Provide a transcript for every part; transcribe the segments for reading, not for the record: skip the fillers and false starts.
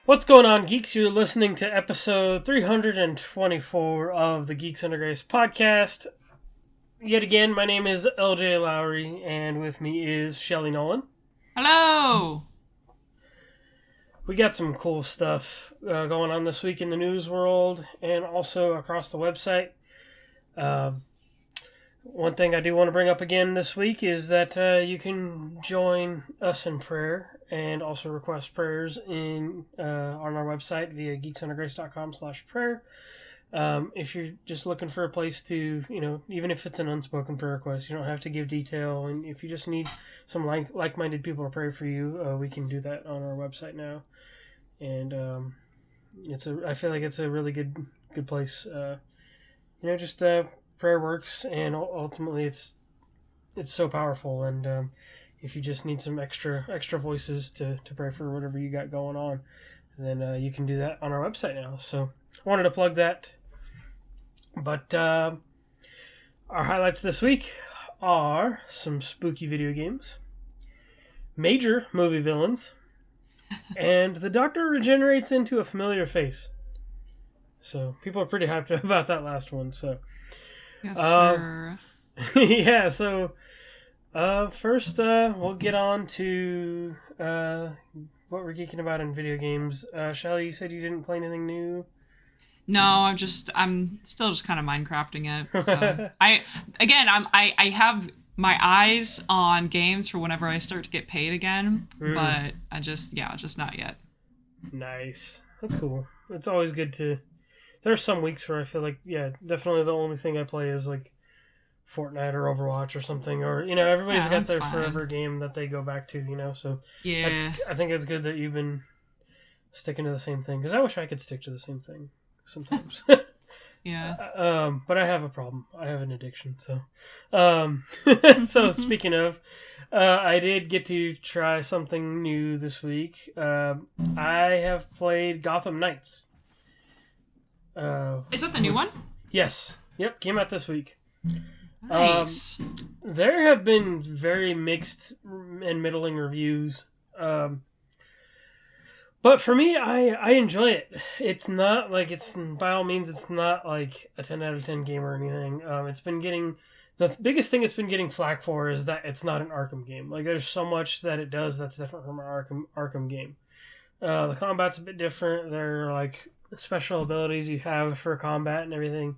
What's going on, geeks? You're listening to episode 324 of the Geeks Under Grace podcast. Yet again, my name is Lj.Lowery, and with me is Shelley Nollan. Hello! We got some cool stuff going on this week in the news world and also across the website. One thing I do want to bring up again this week is that you can join us in prayer and also request prayers on our website via geeksundergrace.com/prayer. If you're just looking for a place to, even if it's an unspoken prayer request, you don't have to give detail. And if you just need some like-minded people to pray for you, we can do that on our website now. And I feel like it's a really good place. Prayer works, and ultimately it's so powerful. And if you just need some extra voices to pray for whatever you got going on, then you can do that on our website now. So I wanted to plug that. But our highlights this week are some spooky video games, major movie villains, and the Doctor regenerates into a familiar face. So people are pretty hyped about that last one. So yes, sir. Yeah. So first, we'll get on to what we're geeking about in video games. Shelley, you said you didn't play anything new. No, I'm still just kind of Minecrafting it. So. I have my eyes on games for whenever I start to get paid again, but just not yet. Nice. That's cool. It's always good to. There's some weeks where I feel like, definitely the only thing I play is like Fortnite or Overwatch or something, or everybody's got their forever game that they go back to, so yeah. I think it's good that you've been sticking to the same thing, because I wish I could stick to the same thing sometimes. Yeah. But I have a problem. I have an addiction. So, so speaking of, I did get to try something new this week. I have played Gotham Knights. Is that the new one? Yes. Yep. Came out this week. Nice. There have been very mixed and middling reviews. But for me, I enjoy it. It's not like by all means, it's not like a 10 out of 10 game or anything. It's been getting, the biggest thing it's been getting flack for is that it's not an Arkham game. Like, there's so much that it does that's different from an Arkham game. The combat's a bit different. There are like special abilities you have for combat and everything.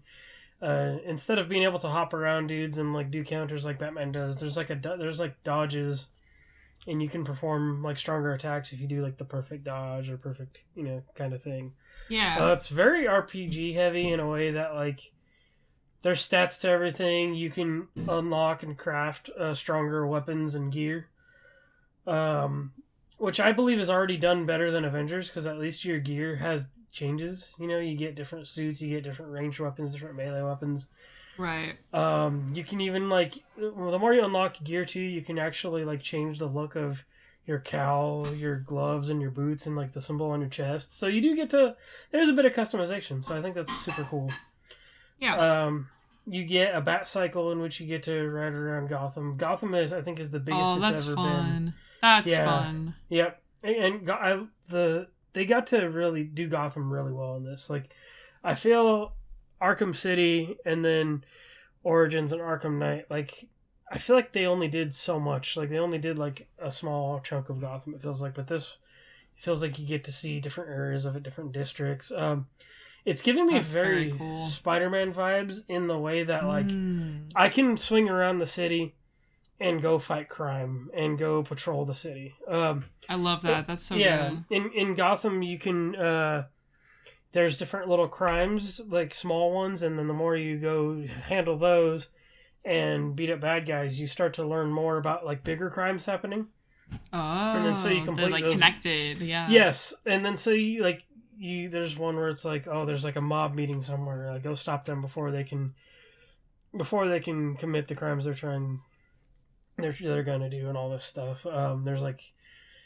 Instead of being able to hop around dudes and like do counters like Batman does, there's like dodges, and you can perform like stronger attacks if you do like the perfect dodge or perfect kind of thing. Yeah. It's very RPG heavy in a way that like there's stats to everything. You can unlock and craft stronger weapons and gear, which I believe is already done better than Avengers, because at least your gear has changes. You get different suits, you get different ranged weapons, different melee weapons. Right. You can even the more you unlock gear too, you can actually like change the look of your cowl, your gloves, and your boots, and like the symbol on your chest. So you do get to. There's a bit of customization, so I think that's super cool. Yeah. You get a bat cycle in which you get to ride around Gotham. Gotham I think is the biggest it's ever been. That's fun. Yep. And they got to really do Gotham really well in this. Like, I feel Arkham City and then Origins and Arkham Knight, like, I feel like they only did so much. Like, they only did like a small chunk of Gotham, it feels like. But this, it feels like you get to see different areas of it, different districts. It's giving me very cool Spider-Man vibes in the way that like I can swing around the city and go fight crime and go patrol the city. I love that. That's so good. In Gotham, you can there's different little crimes, like small ones, and then the more you go handle those and beat up bad guys, you start to learn more about like bigger crimes happening. Oh, and then so you complete they're like those. Connected. Yeah. Yes, and then so you there's one where it's like, oh, there's like a mob meeting somewhere. Go stop them before they can commit the crimes they're gonna do, and all this stuff. There's like,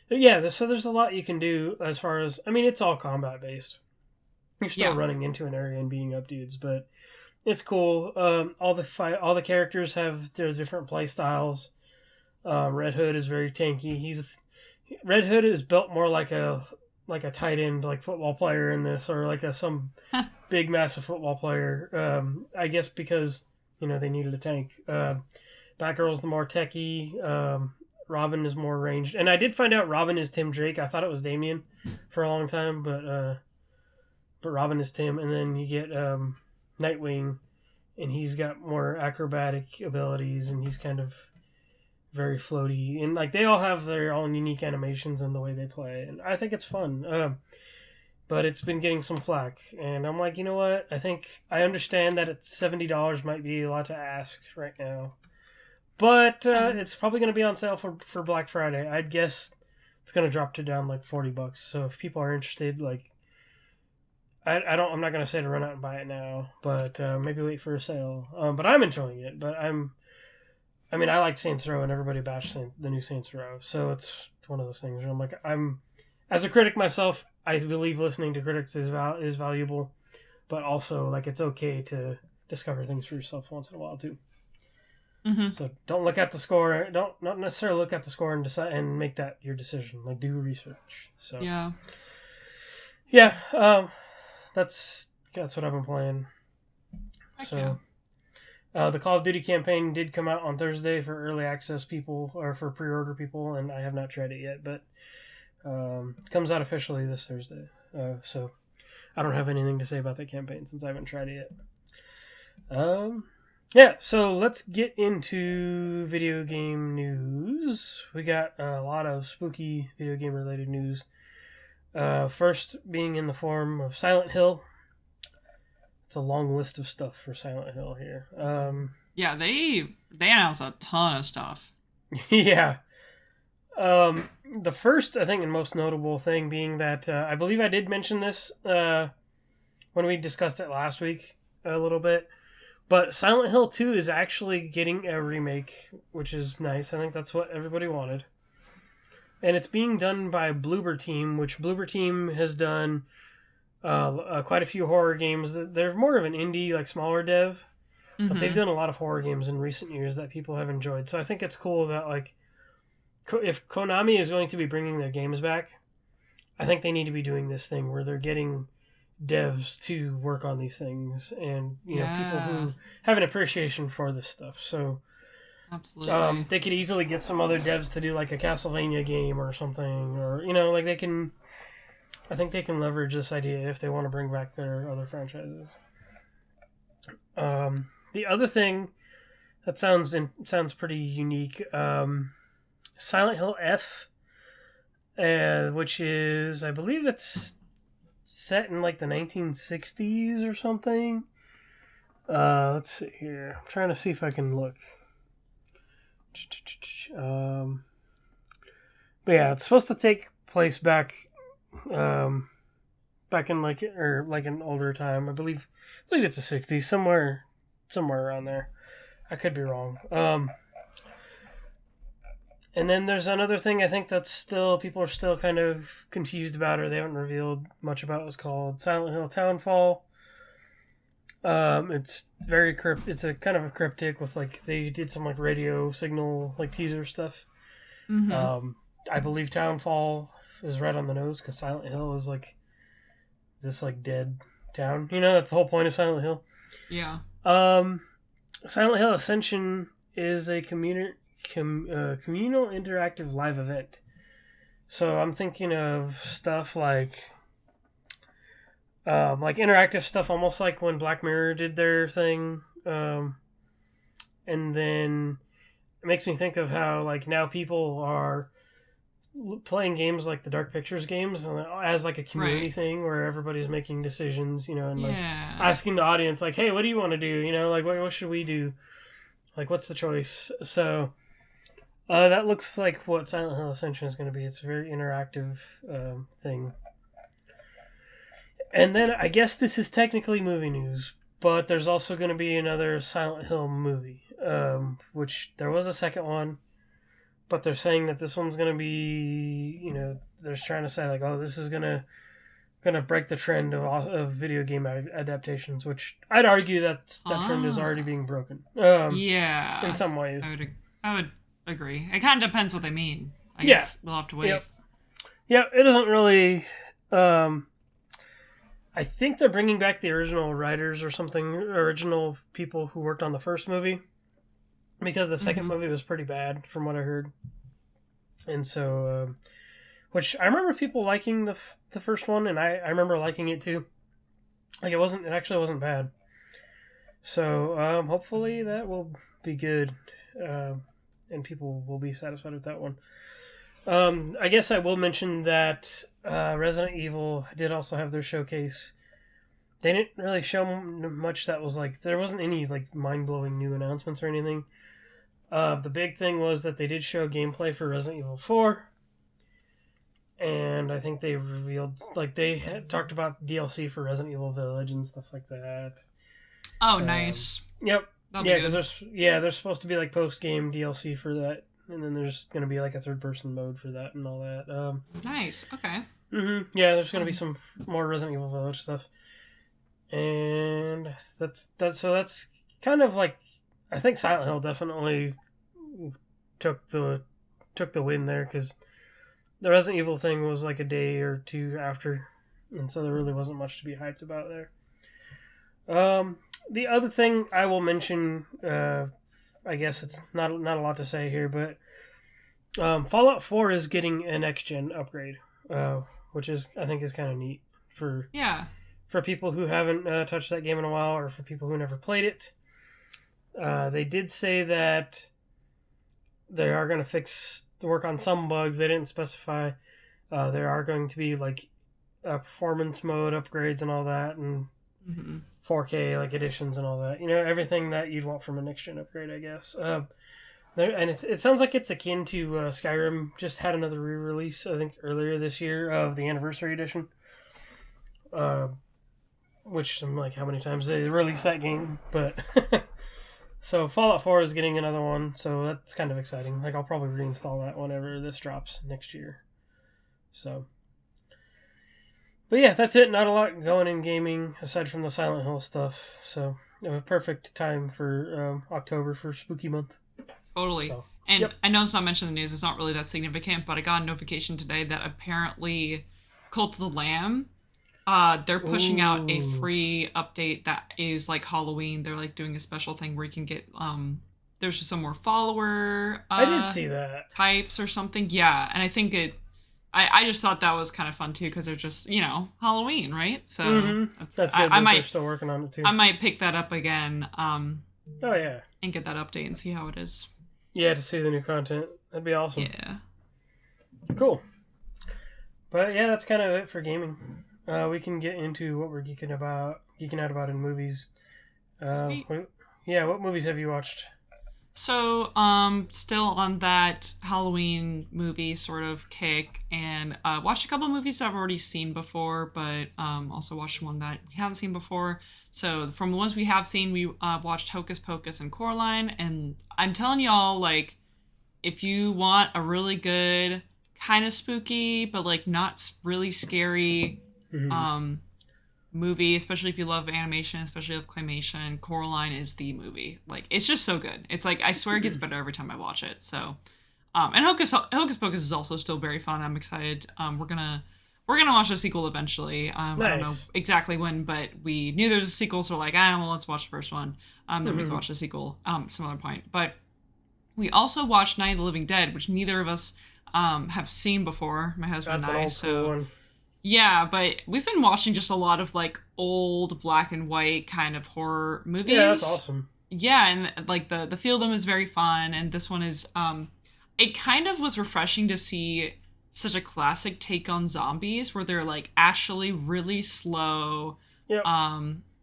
so there's a lot you can do as far as, I mean, it's all combat based. You're still running into an area and beating up dudes, but it's cool. All the characters have their different play styles. Red Hood is very tanky. Red Hood is built more like a like a tight end like football player in this, or like some big massive football player. I guess because they needed a tank. Batgirl's the more techie. Robin is more ranged, and I did find out Robin is Tim Drake. I thought it was Damian for a long time, but Robin is Tim, and then you get Nightwing, and he's got more acrobatic abilities, and he's kind of very floaty, and like they all have their own unique animations and the way they play, and I think it's fun. But it's been getting some flack, and I'm like, you know what? I think I understand that it's $70 might be a lot to ask right now, but it's probably going to be on sale for Black Friday. I'd guess it's going to drop to down like $40. So if people are interested, like, I'm not going to say to run out and buy it now, but maybe wait for a sale. But I'm enjoying it. But I like Saints Row, and everybody bashed the new Saints Row, so it's one of those things where I'm like, as a critic myself, I believe listening to critics is valuable, but also like it's okay to discover things for yourself once in a while too. Mm-hmm. So don't look at the score. Not necessarily look at the score and decide and make that your decision. Like, do research. So yeah. That's what I've been playing. The Call of Duty campaign did come out on Thursday for early access people, or for pre-order people, and I have not tried it yet, but it comes out officially this Thursday. So I don't have anything to say about that campaign since I haven't tried it yet. So let's get into video game news. We got a lot of spooky video game related news. First being in the form of Silent Hill. It's a long list of stuff for Silent Hill here. Yeah, they announced a ton of stuff. Yeah. The first, I think, and most notable thing being that I believe I did mention this when we discussed it last week a little bit, but Silent Hill 2 is actually getting a remake, which is nice. I think that's what everybody wanted. And it's being done by Bloober Team, which Bloober Team has done quite a few horror games. They're more of an indie, like smaller dev, but they've done a lot of horror games in recent years that people have enjoyed. So I think it's cool that, like, if Konami is going to be bringing their games back, I think they need to be doing this thing where they're getting devs to work on these things, and people who have an appreciation for this stuff. So absolutely, they could easily get some other devs to do like a Castlevania game or something, or like they can. I think they can leverage this idea if they want to bring back their other franchises. The other thing that sounds pretty unique, Silent Hill F, which is, I believe it's set in like the 1960s or something. Let's see here. I'm trying to see if I can look. But yeah, it's supposed to take place back in like an older time. I believe it's the 60s, somewhere around there. I could be wrong. And then there's another thing I think that's people are still kind of confused about, or they haven't revealed much about. It's called Silent Hill Townfall. It's very it's a kind of a cryptic with, like, they did some like radio signal like teaser stuff. Mm-hmm. I believe Townfall is right on the nose because Silent Hill is like this like dead town. That's the whole point of Silent Hill. Yeah. Silent Hill Ascension is a communal interactive live event. So I'm thinking of stuff like interactive stuff, almost like when Black Mirror did their thing. And then it makes me think of how, like, now people are playing games like the Dark Pictures games as like a community thing where everybody's making decisions, and like asking the audience, like, hey, what do you want to do? Like, what should we do? Like, what's the choice? So that looks like what Silent Hill Ascension is going to be. It's a very interactive thing. And then I guess this is technically movie news, but there's also going to be another Silent Hill movie, which there was a second one, but they're saying that this one's going to be, they're trying to say, like, oh, this is going to break the trend of video game adaptations, which I'd argue that trend is already being broken. In some ways. I would agree. It kind of depends what they mean. I guess we'll have to wait. Yeah, it doesn't really Um, I think they're bringing back the original writers or something, original people who worked on the first movie, because the second movie was pretty bad, from what I heard. And so, which I remember people liking the first one, and I remember liking it too. Like, it actually wasn't bad. So, hopefully that will be good, and people will be satisfied with that one. I guess I will mention that Resident Evil did also have their showcase. They didn't really show much that was like, there wasn't any like mind-blowing new announcements or anything. The big thing was that they did show gameplay for Resident Evil 4. And I think they revealed, like, they had talked about DLC for Resident Evil Village and stuff like that. Oh, nice. Yep. Yeah, because there's supposed to be like post-game DLC for that. And then there's going to be like a third-person mode for that and all that. Nice. Okay. Yeah, there's going to be some more Resident Evil Village stuff. And that's kind of like, I think Silent Hill definitely took the win there, because the Resident Evil thing was like a day or two after, and so there really wasn't much to be hyped about there. The other thing I will mention, I guess it's not a lot to say here, but Fallout 4 is getting a next-gen upgrade, which I think is kind of neat for people who haven't touched that game in a while, or for people who never played it. They did say that they are going to work on some bugs. They didn't specify. There are going to be like performance mode upgrades and all that, and 4K like additions and all that. You know, everything that you'd want from a next gen upgrade, I guess. And it sounds like it's akin to Skyrim. Just had another re-release, I think, earlier this year of the Anniversary Edition. Which I'm like, how many times they released that game? But so Fallout 4 is getting another one, so that's kind of exciting. Like, I'll probably reinstall that whenever this drops next year. So, but yeah, that's it. Not a lot going in gaming aside from the Silent Hill stuff. So, a perfect time for October for Spooky Month. Totally. So, and I know it's not mentioned in the news. It's not really that significant, but I got a notification today that apparently Cult of the Lamb, they're pushing out a free update that is like Halloween. They're like doing a special thing where you can get there's just some more follower I did see that types or something. Yeah, and I think I just thought that was kind of fun too, because they're just, you know, Halloween, right? So that's good. They're still working on it too. I might pick that up again. Oh yeah, and get that update and see how it is. Yeah, to see the new content, that'd be awesome. Yeah, cool. But yeah, that's kind of it for gaming. We can get into what we're geeking out about in movies. What movies have you watched? So, still on that Halloween movie sort of kick, and watched a couple movies I've already seen before, but also watched one that we haven't seen before. So, from the ones we have seen, we watched Hocus Pocus and Coraline, and I'm telling y'all, like, if you want a really good, kind of spooky, but like not really scary movie, especially if you love animation, especially love claymation, Coraline is the movie. Like, it's just so good. It's like, I swear it gets better every time I watch it. So, and Hocus Pocus is also still very fun. I'm excited. We're gonna watch the sequel eventually. Nice. I don't know exactly when, but we knew there was a sequel, so we're like, well, let's watch the first one. Then we can watch the sequel some other point. But we also watched Night of the Living Dead, which neither of us have seen before. My husband and I. That's an old cool one. Yeah, but we've been watching just a lot of like old black and white kind of horror movies. Yeah, that's awesome. Yeah, and like the feel of them is very fun, and this one is it kind of was refreshing to see such a classic take on zombies where they're like actually really slow. Yep.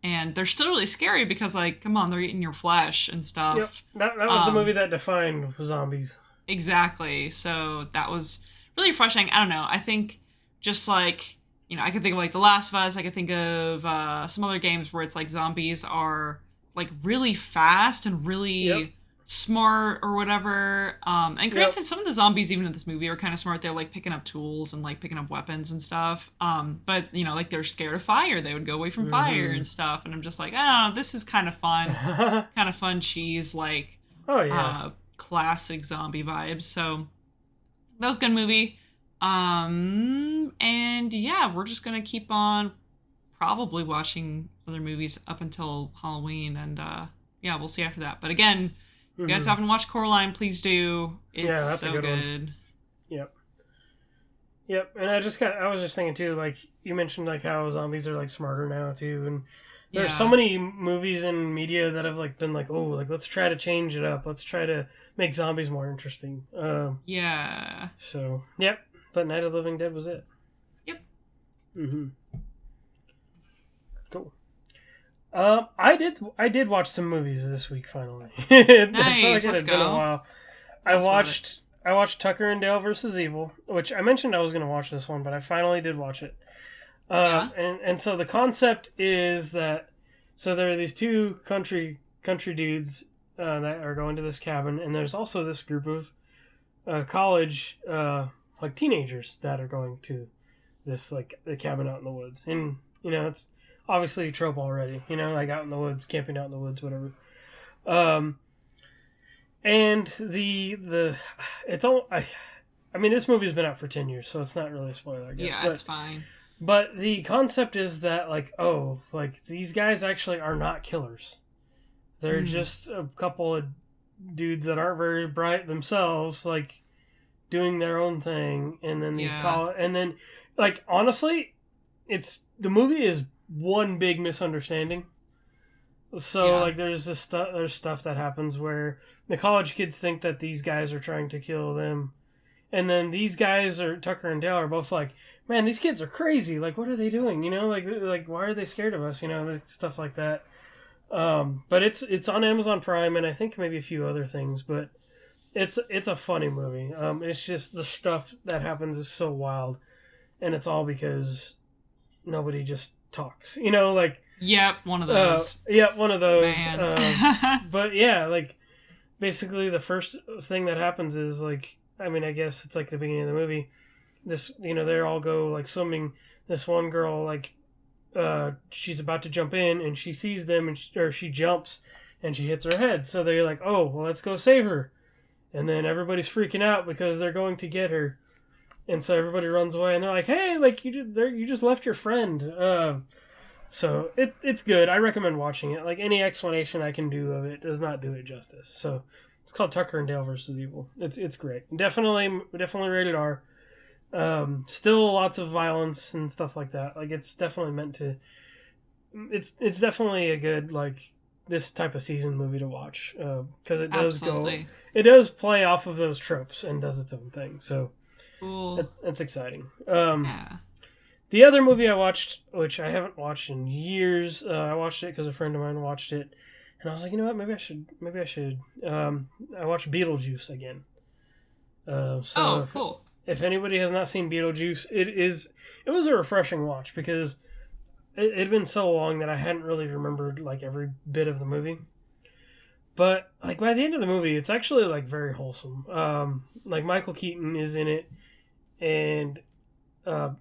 And they're still really scary because, like, come on, they're eating your flesh and stuff. Yep. That was the movie that defined zombies. Exactly. So that was really refreshing. I don't know. I think just like, you know, I could think of like The Last of Us. I could think of some other games where it's like zombies are like really fast and really smart or whatever. And granted, some of the zombies even in this movie are kind of smart. They're like picking up tools and like picking up weapons and stuff. But you know, like they're scared of fire. They would go away from fire and stuff. And I'm just like, oh, this is kind of fun. Kind of fun cheese, like classic zombie vibes. So that was a good movie. And yeah, we're just gonna keep on probably watching other movies up until Halloween, and yeah, we'll see after that. But again, if you guys haven't watched Coraline, please do. It's that's so a good good. one. Yep. And I was just thinking too, like you mentioned, like how zombies are like smarter now too, and there's so many movies and media that have like been like, oh, like let's try to change it up, let's try to make zombies more interesting. Yeah. So yep, but Night of the Living Dead was it. Yep. Cool. I did watch some movies this week finally. Nice. I feel like it had been a while. I watched Tucker and Dale versus Evil, which I mentioned I was going to watch this one, but I finally did watch it. And so the concept is that there are these two country dudes that are going to this cabin, and there's also this group of college like teenagers that are going to this like the cabin out in the woods, and it's obviously a trope already, like out in the woods, camping out in the woods, whatever. And it's all I mean, this movie's been out for 10 years, so it's not really a spoiler, I guess. Yeah, it's fine. But the concept is that, like, these guys actually are not killers. They're just a couple of dudes that aren't very bright themselves, like, doing their own thing. And then honestly, the movie is one big misunderstanding. So, like, there's stuff that happens where the college kids think that these guys are trying to kill them. And then these guys, Tucker and Dale, are both like, man, these kids are crazy. Like, what are they doing? Like why are they scared of us? Stuff like that. But it's on Amazon Prime, and I think maybe a few other things. But it's a funny movie. It's just the stuff that happens is so wild, and it's all because nobody just talks. Yep, one of those. One of those. Man. But yeah, like basically the first thing that happens is like, I mean, I guess it's like the beginning of the movie. This, they all go like swimming. This one girl, like, she's about to jump in, and she sees them, and she jumps, and she hits her head. So they're like, oh, well, let's go save her. And then everybody's freaking out because they're going to get her, and so everybody runs away, and they're like, hey, like you just left your friend. So it's good. I recommend watching it. Like, any explanation I can do of it does not do it justice. So it's called Tucker and Dale versus Evil. It's great. Definitely rated R. Still lots of violence and stuff like that. Like, it's definitely meant to. It's definitely a good, like, this type of season movie to watch, because it does it does play off of those tropes and does its own thing. So cool. That's exciting. Yeah. The other movie I watched, which I haven't watched in years, I watched it because a friend of mine watched it, and I was like, you know what, maybe I should. I watched Beetlejuice again. Cool. If anybody has not seen Beetlejuice, it was a refreshing watch, because it had been so long that I hadn't really remembered like every bit of the movie. But like by the end of the movie, it's actually like very wholesome. Like Michael Keaton is in it, and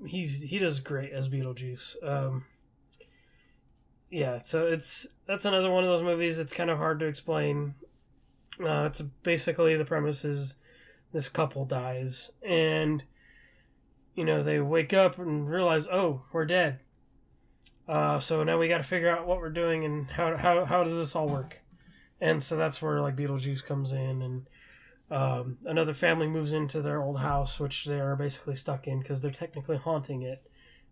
he does great as Beetlejuice. Yeah, so that's another one of those movies. It's kind of hard to explain. It's basically the premise is this couple dies, and they wake up and realize, oh, we're dead. So now we got to figure out what we're doing and how does this all work. And so that's where like Beetlejuice comes in, and another family moves into their old house, which they are basically stuck in because they're technically haunting it.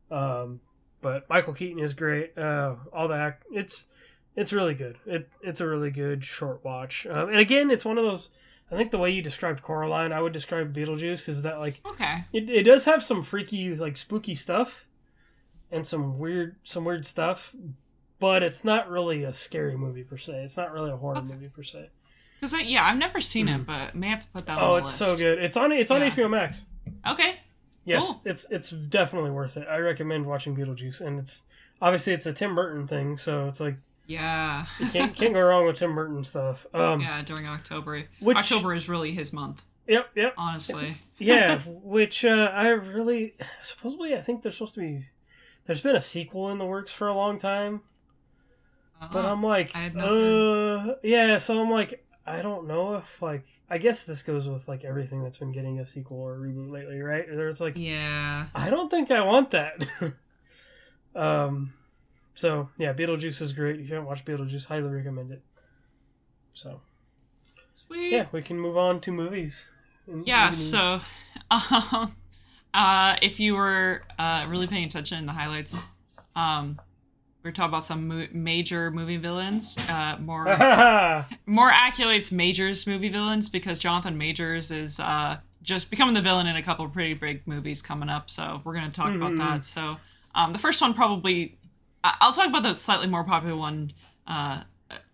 But Michael Keaton is great. All the it's really good. It's a really good short watch. And again, it's one of those. I think the way you described Coraline, I would describe Beetlejuice is that like it does have some freaky like spooky stuff and some weird stuff, but it's not really a scary movie per se. It's not really a horror movie per se. Because I've never seen it, but may have to put that on the list. Oh, it's so good. It's on HBO Max. Okay. Yes, cool. It's definitely worth it. I recommend watching Beetlejuice, and it's obviously it's a Tim Burton thing, so it's like you can't go wrong with Tim Burton stuff. During October. October is really his month. Yep. Honestly. Yeah, which I really supposedly I think there's supposed to be. There's been a sequel in the works for a long time, but I'm like, I had no yeah. So I'm like, I don't know if like I guess this goes with like everything that's been getting a sequel or reboot lately, right? It's like Yeah. I don't think I want that. So yeah, Beetlejuice is great. If you haven't watched Beetlejuice, highly recommend it. So Sweet. yeah, we can move on to movies. Yeah. So, if you were really paying attention in the highlights, we were talking about some major movie villains. More accolades, Majors movie villains, because Jonathan Majors is just becoming the villain in a couple of pretty big movies coming up. So we're going to talk about that. So the first one probably, I'll talk about the slightly more popular one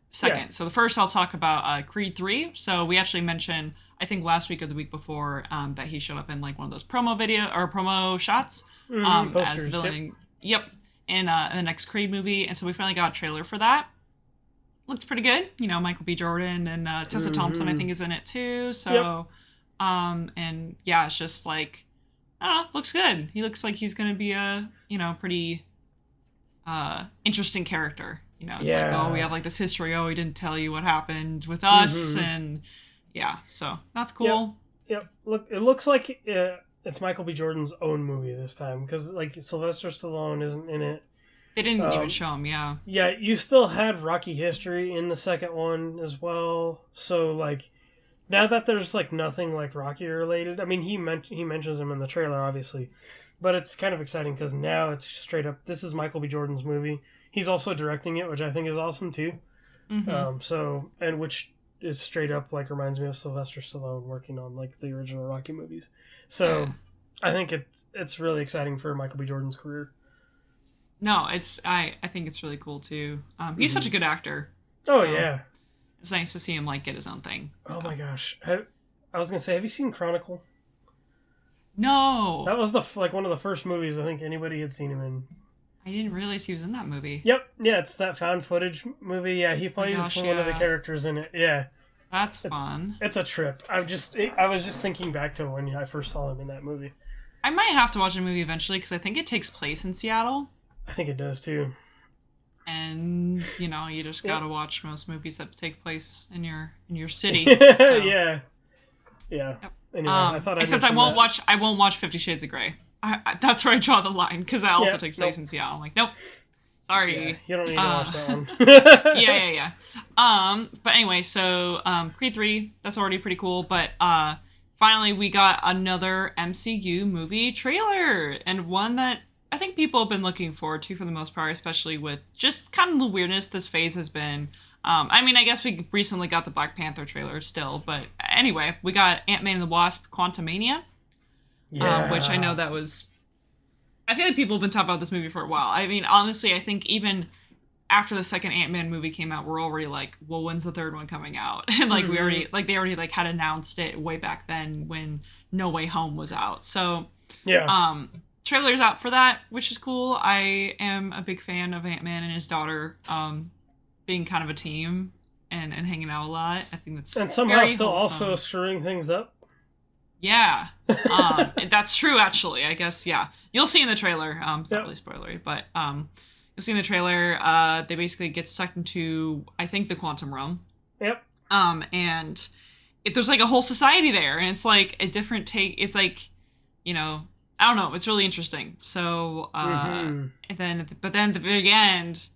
second. Yeah. So the first I'll talk about Creed 3. So we actually mentioned, I think last week or the week before, that he showed up in like one of those promo shots as the villain. Yep. In the next Creed movie. And so we finally got a trailer for that. Looked pretty good. You know, Michael B. Jordan and Tessa Thompson, I think, is in it too. So, and yeah, it's just like, I don't know, looks good. He looks like he's going to be a, pretty interesting character. It's like, oh, we have like this history. Oh, he didn't tell you what happened with us. And yeah, so that's cool. Yep. Look, it looks like it's Michael B. Jordan's own movie this time, because like Sylvester Stallone isn't in it. They didn't even show him, yeah. Yeah, you still had Rocky History in the second one as well. So like, now that there's like nothing like Rocky related, I mean he mentions him in the trailer obviously, but it's kind of exciting because now it's straight up. This is Michael B. Jordan's movie. He's also directing it, which I think is awesome too. So which is straight up like reminds me of Sylvester Stallone working on like the original Rocky movies. So I think it's really exciting for Michael B. Jordan's career. No, I think it's really cool too. He's such a good actor. Oh yeah. It's nice to see him like get his own thing. Oh my gosh. I was gonna say, have you seen Chronicle? No. That was one of the first movies I think anybody had seen him in. I didn't realize he was in that movie. Yep. Yeah, it's that found footage movie. Yeah, he plays one of the characters in it. Yeah. That's fun. It's a trip. I was just thinking back to when I first saw him in that movie. I might have to watch the movie eventually because I think it takes place in Seattle. I think it does too. And you just gotta watch most movies that take place in your city. So. Yeah. Yep. Anyway, I thought I won't watch 50 Shades of Grey. That's where I draw the line because that also takes place in Seattle. I'm like, nope. Sorry. Yeah, you don't need to watch that one. Yeah. But anyway, so Creed 3, that's already pretty cool. But finally, we got another MCU movie trailer, and one that I think people have been looking forward to for the most part, especially with just kind of the weirdness this phase has been. I mean, I guess we recently got the Black Panther trailer still, but anyway, we got Ant-Man and the Wasp: Quantumania, which I know that was... I feel like people have been talking about this movie for a while. I mean, honestly, I think even after the second Ant-Man movie came out, we're already like, well, when's the third one coming out? And like, they already like had announced it way back then when No Way Home was out. So, trailer's out for that, which is cool. I am a big fan of Ant-Man and his daughter being kind of a team and hanging out a lot. I think that's and somehow still also screwing things up. Yeah, that's true. Actually, I guess you'll see in the trailer. It's not really spoilery, but you'll see in the trailer. They basically get sucked into, I think, the quantum realm. Yep. And there's like a whole society there, and it's like a different take. It's like, I don't know. It's really interesting. So, and then at the very end,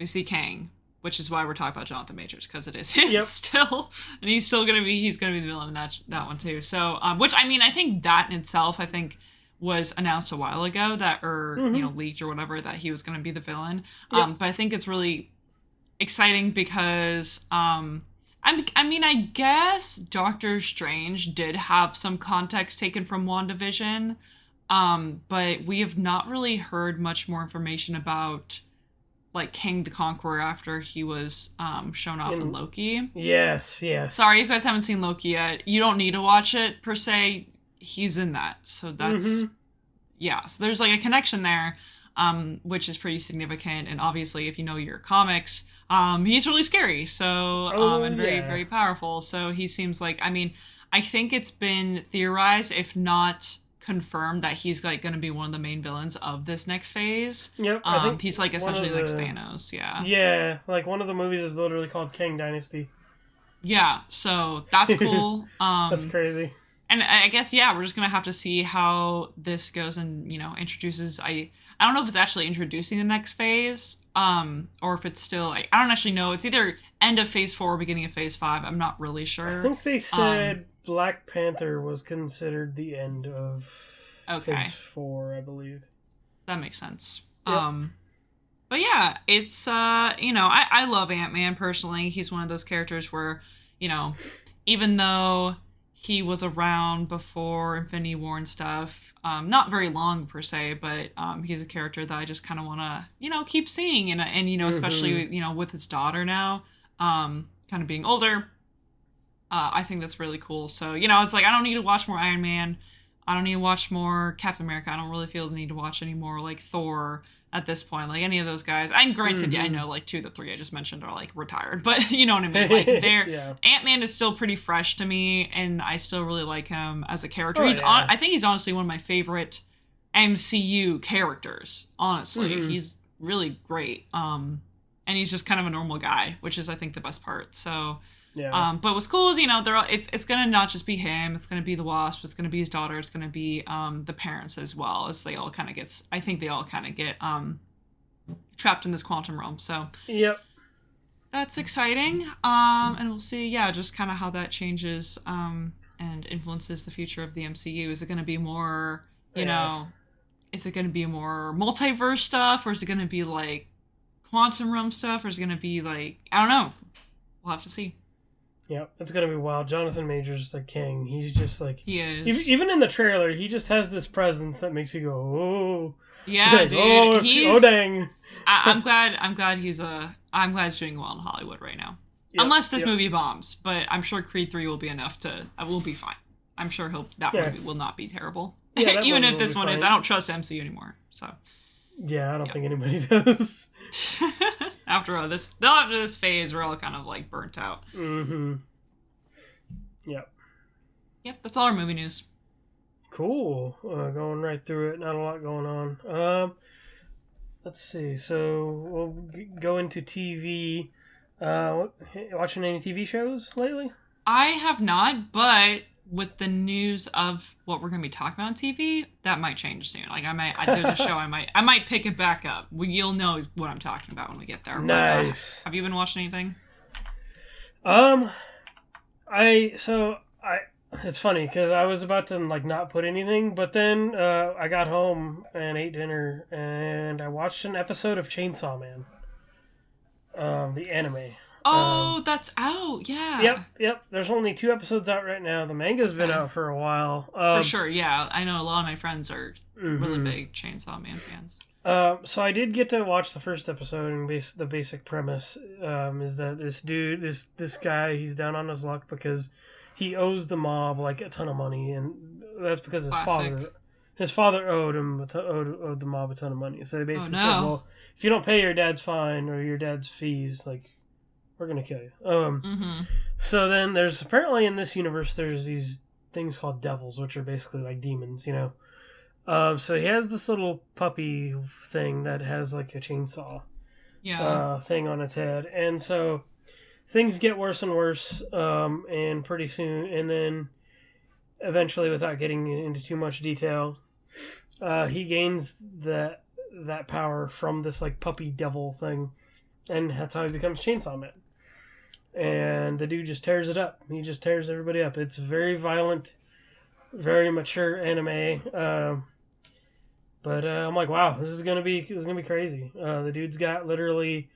we see Kang, which is why we're talking about Jonathan Majors, because it is him still, and he's gonna be the villain in that one too. So, which I mean, I think that in itself, I think was announced a while ago leaked or whatever, that he was gonna be the villain. But I think it's really exciting because I guess Doctor Strange did have some context taken from WandaVision, but we have not really heard much more information about like King the Conqueror after he was shown off in Loki. Yes. Sorry if you guys haven't seen Loki yet. You don't need to watch it per se. He's in that. So that's so there's like a connection there, which is pretty significant. And obviously if you know your comics, he's really scary. So and very, very powerful. So he seems like, I mean, I think it's been theorized, if not confirmed, that he's like going to be one of the main villains of this next phase. Yep. I think he's like essentially like Thanos. Yeah, like one of the movies is literally called Kang Dynasty. Yeah, so that's cool. That's crazy. And I guess, yeah, we're just going to have to see how this goes and, introduces... I don't know if it's actually introducing the next phase, or if it's still... I don't actually know. It's either end of Phase 4 or beginning of Phase 5. I'm not really sure. I think they said Black Panther was considered the end of Phase 4, I believe. That makes sense. Yep. But yeah, it's, I love Ant-Man personally. He's one of those characters where, even though he was around before Infinity War and stuff, not very long per se, but he's a character that I just kind of want to, keep seeing. And especially, with his daughter now, kind of being older, I think that's really cool. So, it's like, I don't need to watch more Iron Man. I don't need to watch more Captain America. I don't really feel the need to watch any more, like, Thor at this point. Like, any of those guys. And granted, I know, like, 2 of the 3 I just mentioned are, like, retired. But, you know what I mean? Like, Ant-Man is still pretty fresh to me, and I still really like him as a character. I think he's honestly one of my favorite MCU characters, honestly. He's really great. And he's just kind of a normal guy, which is, I think, the best part. So... Yeah. But what's cool is, it's going to not just be him. It's going to be the Wasp. It's going to be his daughter. It's going to be the parents as well, as they all kind of get trapped in this quantum realm. So yep, that's exciting. And we'll see, just kind of how that changes and influences the future of the MCU. Is it going to be more, is it going to be more multiverse stuff, or is it going to be like quantum realm stuff, or is it going to be like, I don't know. We'll have to see. Yeah, it's going to be wild. Jonathan Majors is a king. He's just like... He is. Even in the trailer, he just has this presence that makes you go, oh. Yeah, like, dude. Oh, dang. I'm glad he's doing well in Hollywood right now. Yep, unless this movie bombs. But I'm sure Creed 3 will be enough to... We'll be fine. I'm sure movie will not be terrible. Yeah, even if this one is... I don't trust MCU anymore, so... Yeah, I don't think anybody does. After this phase, we're all kind of like burnt out. Mm-hmm. Yep. Yep, that's all our movie news. Cool. Going right through it. Not a lot going on. Let's see. So we'll go into TV. Watching any TV shows lately? I have not, but with the news of what we're going to be talking about on TV, that might change soon. Like there's a show I might pick it back up. You'll know what I'm talking about when we get there. Nice. But, have you been watching anything? It's funny because I was about to like not put anything, but then I got home and ate dinner and I watched an episode of Chainsaw Man. The anime. Oh, that's out, yeah. Yep. There's only 2 episodes out right now. The manga's been out for a while. For sure, yeah. I know a lot of my friends are really big Chainsaw Man fans. So I did get to watch the first episode, and the basic premise is that this dude, this guy, he's down on his luck because he owes the mob like a ton of money, and that's because his father owed the mob a ton of money. So they basically said, well, if you don't pay your dad's fine or your dad's fees, like, we're gonna kill you. So then there's apparently in this universe there's these things called devils, which are basically like demons, so he has this little puppy thing that has like a chainsaw thing on its head, and so things get worse and worse, and pretty soon, and then eventually, without getting into too much detail, he gains that power from this like puppy devil thing, and that's how he becomes Chainsaw Man. And the dude just tears it up. He just tears everybody up. It's very violent, very mature anime. But I'm like, wow, this is gonna be crazy. The dude's got literally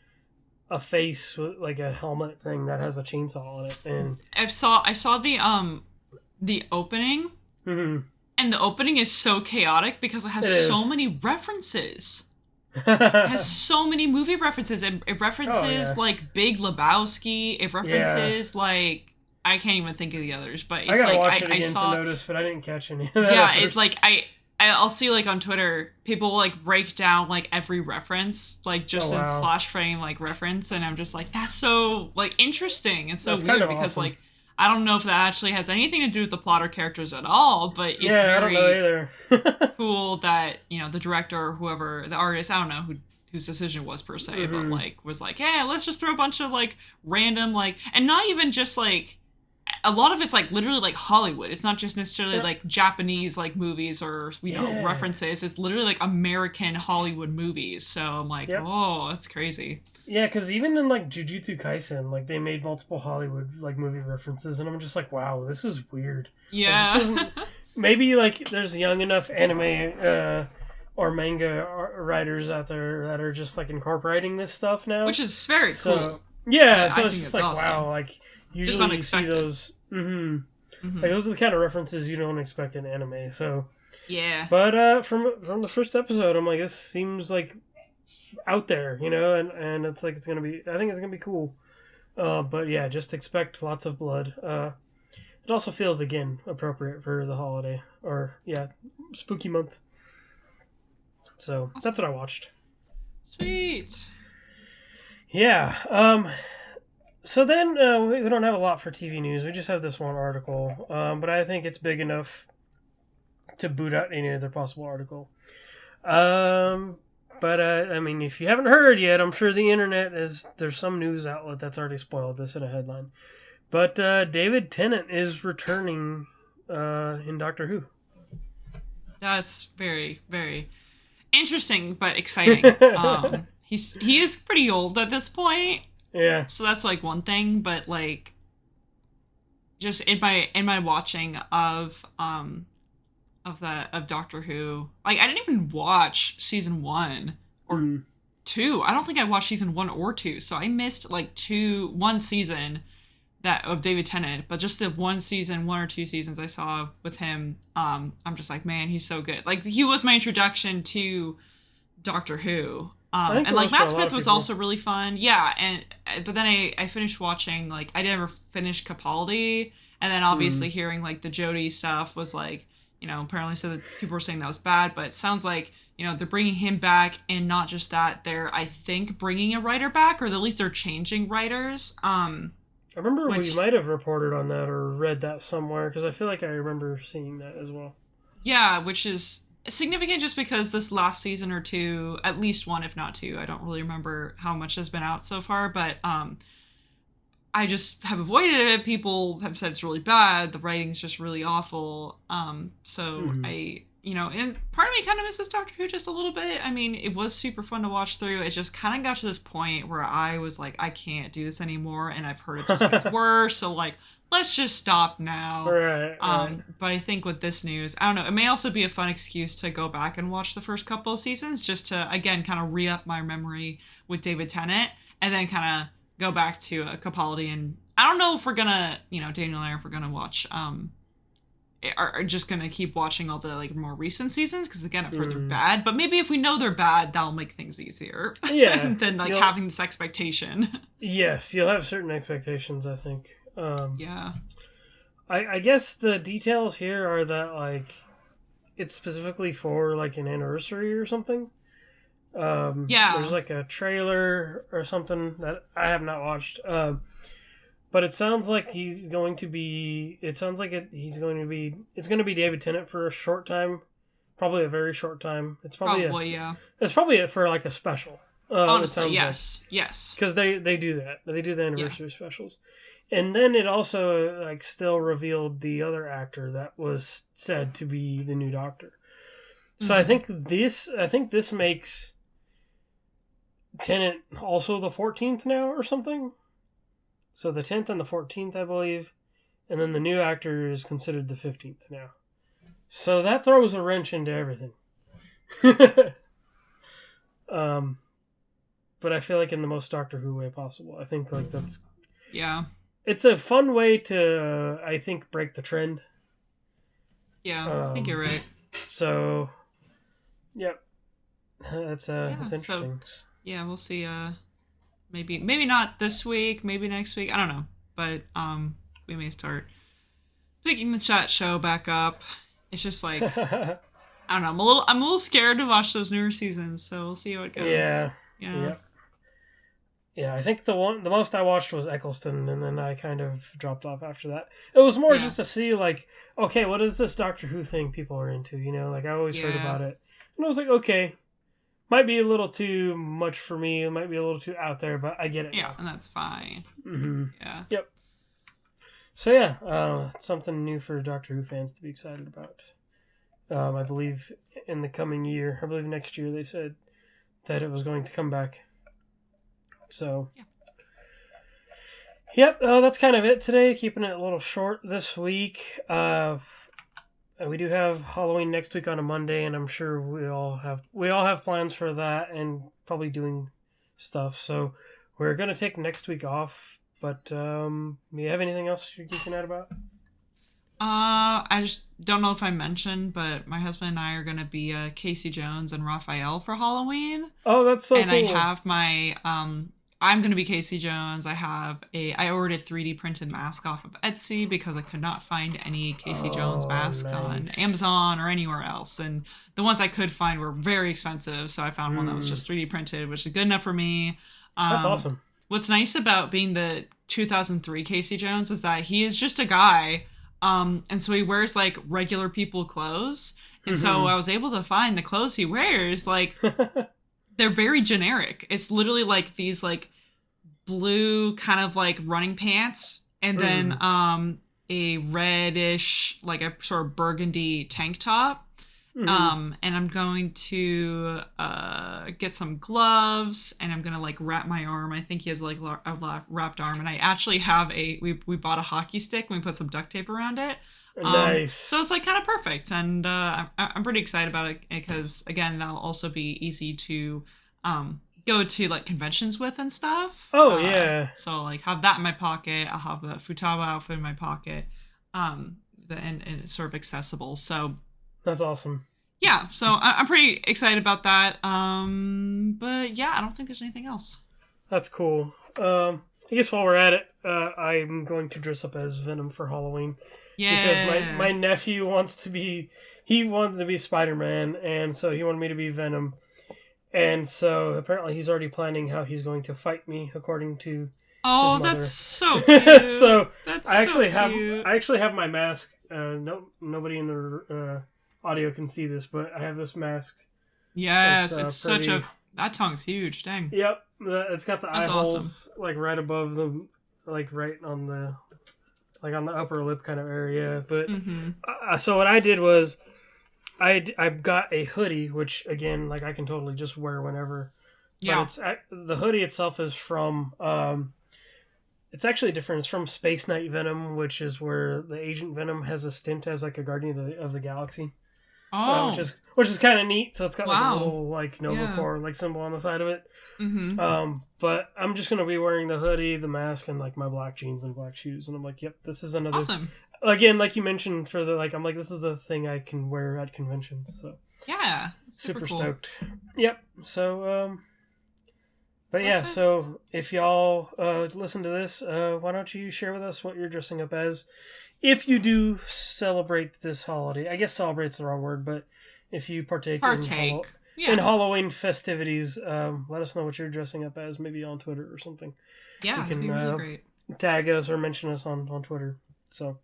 a face with like a helmet thing that has a chainsaw on it, and I saw the opening, and the opening is so chaotic because it has so many references. It has so many movie references. It references like Big Lebowski. It references like I can't even think of the others, but it's I saw to notice, but I didn't catch any of that. Yeah, it's like I'll see like on Twitter people will like break down like every reference, like just in flash frame like reference, and I'm just like, that's so like interesting and so weird kind of because awesome. Like I don't know if that actually has anything to do with the plot or characters at all, but it's very I don't know either. cool that, the director or whoever, the artist, I don't know whose decision was per se, but like was like, hey, let's just throw a bunch of like random like, and not even just like, a lot of it's like literally like Hollywood. It's not just necessarily like Japanese like movies or references. It's literally like American Hollywood movies. So I'm like, oh, that's crazy. Yeah, because even in like Jujutsu Kaisen, like they made multiple Hollywood like movie references, and I'm just like, wow, this is weird. Yeah. Like, this maybe like there's young enough anime or manga writers out there that are just like incorporating this stuff now, which is very cool. Yeah, so it's just like awesome. Wow, like usually you see those. Like those are the kind of references you don't expect in anime. So yeah, but from the first episode, I'm like, this seems like out there, and it's like I think it's gonna be cool. But yeah, just expect lots of blood. It also feels again appropriate for the holiday or spooky month. So that's what I watched. Sweet. Yeah. So then we don't have a lot for TV news. We just have this one article. But I think it's big enough to boot out any other possible article. But I mean, if you haven't heard yet, I'm sure the internet there's some news outlet that's already spoiled this in a headline. But David Tennant is returning in Doctor Who. That's very, very interesting, but exciting. He is pretty old at this point. Yeah. So that's like one thing, but like just in my watching of Doctor Who, like I didn't even watch season 1 or 2. I don't think I watched season 1 or 2. So I missed like one season that of David Tennant, but just the one or 2 seasons I saw with him, I'm just like, man, he's so good. Like he was my introduction to Doctor Who. And like Matt Smith was also really fun. Yeah, but then I finished watching, like I never finished Capaldi, and then obviously hearing like the Jodie stuff was like, apparently said that people were saying that was bad, but it sounds like, they're bringing him back, and not just that, they're, I think, bringing a writer back, or at least they're changing writers. I remember we might have reported on that or read that somewhere, because I feel like I remember seeing that as well. Yeah, which is significant just because this last season or 2, at least 1 if not 2, I don't really remember how much has been out so far, but I just have avoided it. People have said it's really bad, the writing's just really awful, so I and part of me kind of misses Doctor Who just a little bit. I mean, it was super fun to watch through. It just kind of got to this point where I was like, I can't do this anymore, and I've heard it just gets worse, so like, let's just stop now. Right. But I think with this news, I don't know, it may also be a fun excuse to go back and watch the first couple of seasons, just to, again, kind of re-up my memory with David Tennant, and then kind of go back to Capaldi. And I don't know if we're gonna, Daniel and I, if we're gonna watch, are just gonna keep watching all the like more recent seasons, because again, I've heard they're bad, but maybe if we know they're bad, that'll make things easier. Yeah. than like having this expectation. Yes, you'll have certain expectations, I think. Yeah. I guess the details here are that like it's specifically for like an anniversary or something. Yeah. There's like a trailer or something that I have not watched. But it sounds like he's going to be. It's going to be David Tennant for a short time, probably a very short time. It's probably yeah. It's probably for like a special. Honestly, yes, yes. Because they do that. They do the anniversary specials, and then it also like still revealed the other actor that was said to be the new Doctor. So I think this makes Tennant also the 14th now or something. So the 10th and the 14th, I believe. And then the new actor is considered the 15th now. So that throws a wrench into everything. But I feel like in the most Doctor Who way possible. I think like that's... Yeah. It's a fun way to, I think, break the trend. Yeah, I think you're right. So, yep. That's interesting. So, yeah, we'll see. Maybe not this week, maybe next week. I don't know, but we may start picking the chat show back up. It's just like I don't know. I'm a little scared to watch those newer seasons, so we'll see how it goes. Yeah. Yep. Yeah, I think the most I watched was Eccleston, and then I kind of dropped off after that. It was more just to see like, okay, what is this Doctor Who thing people are into? Like I always heard about it, and I was like, okay. might be a little too much for me. It might be a little too out there, but I get it. Yeah, and that's fine. Mm-hmm. Yeah. Yep. So yeah, something new for Doctor Who fans to be excited about. I believe in the coming year, I believe next year, they said that it was going to come back. So, yep, that's kind of it today. Keeping it a little short this week. We do have Halloween next week on a Monday, and I'm sure we all have plans for that, and probably doing stuff. So we're gonna take next week off. But do you have anything else you're geeking out about? I just don't know if I mentioned, but my husband and I are gonna be Casey Jones and Raphael for Halloween. Oh, that's so and cool. And I have my I'm gonna be Casey Jones. I ordered a 3D printed mask off of Etsy because I could not find any Casey Jones masks on Amazon or anywhere else, and the ones I could find were very expensive. So I found one that was just 3D printed, which is good enough for me. That's awesome. What's nice about being the 2003 Casey Jones is that he is just a guy, and so he wears like regular people clothes, and so I was able to find the clothes he wears, like they're very generic. It's literally like these like blue kind of like running pants, and then a reddish like a sort of burgundy tank top. And I'm going to get some gloves, and I'm gonna like wrap my arm. I think he has like a wrapped arm, and I actually have we bought a hockey stick and we put some duct tape around it. Nice. So it's like kind of perfect, and I'm pretty excited about it because again, that'll also be easy to go to like conventions with and stuff. Oh yeah. So like have that in my pocket. I'll have the Futaba outfit in my pocket, and it's sort of accessible. So. That's awesome. Yeah, so I'm pretty excited about that. But yeah, I don't think there's anything else. That's cool. I guess while we're at it, I'm going to dress up as Venom for Halloween. Yeah. Because my nephew wanted to be Spider-Man, and so he wanted me to be Venom. And so apparently he's already planning how he's going to fight me, according to his mother. That's so cute. So that's I actually cute. have my mask. Nobody in the audio can see this, but I have this mask. It's that tongue's huge. Dang. Yep, it's got the eye holes awesome. like right above the, like right on the, like on the upper lip kind of area. But so what I did was, I got a hoodie, which again, like I can totally just wear whenever. Yeah. But the hoodie itself is from it's actually different. It's from Space Knight Venom, which is where the Agent Venom has a stint as like a Guardian of the Galaxy. Oh, which is kind of neat. So it's got like a little like Nova Corps like symbol on the side of it. But I'm just gonna be wearing the hoodie, the mask, and like my black jeans and black shoes. And I'm like, yep, this is another. Awesome. Again, like you mentioned, for the I'm like, this is a thing I can wear at conventions. So yeah, super cool. stoked. Yep. So but yeah, so if y'all listen to this, why don't you share with us what you're dressing up as? If you do celebrate this holiday, I guess celebrate's the wrong word, but if you partake. In Halloween festivities, let us know what you're dressing up as, maybe on Twitter or something. Yeah, you can that'd be really great. Tag us or mention us on Twitter. So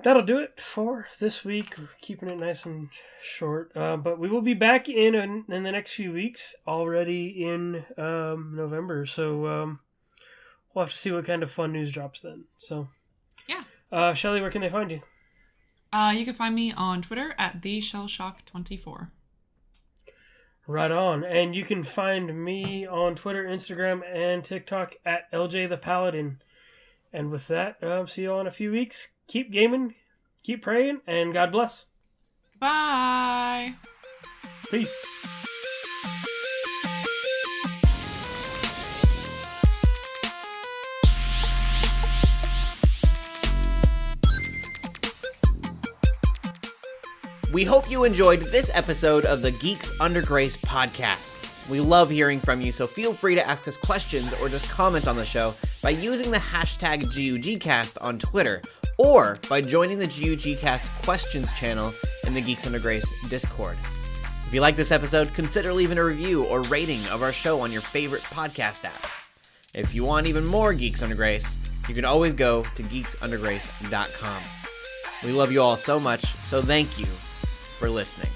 that'll do it for this week. We're keeping it nice and short, but we will be back in the next few weeks, already in November. So we'll have to see what kind of fun news drops then. So yeah, Shelley, where can they find you? You can find me on Twitter at theshellshock24. Right on. And you can find me on Twitter, Instagram, and TikTok at LJ the Paladin. And with that, see you all in a few weeks. Keep gaming, keep praying, and God bless. Bye. Peace. We hope you enjoyed this episode of the Geeks Under Grace podcast. We love hearing from you, so feel free to ask us questions or just comment on the show by using the hashtag GUGcast on Twitter, or by joining the GUGcast questions channel in the Geeks Under Grace Discord. If you like this episode, consider leaving a review or rating of our show on your favorite podcast app. If you want even more Geeks Under Grace, you can always go to geeksundergrace.com. We love you all so much, so thank you for listening.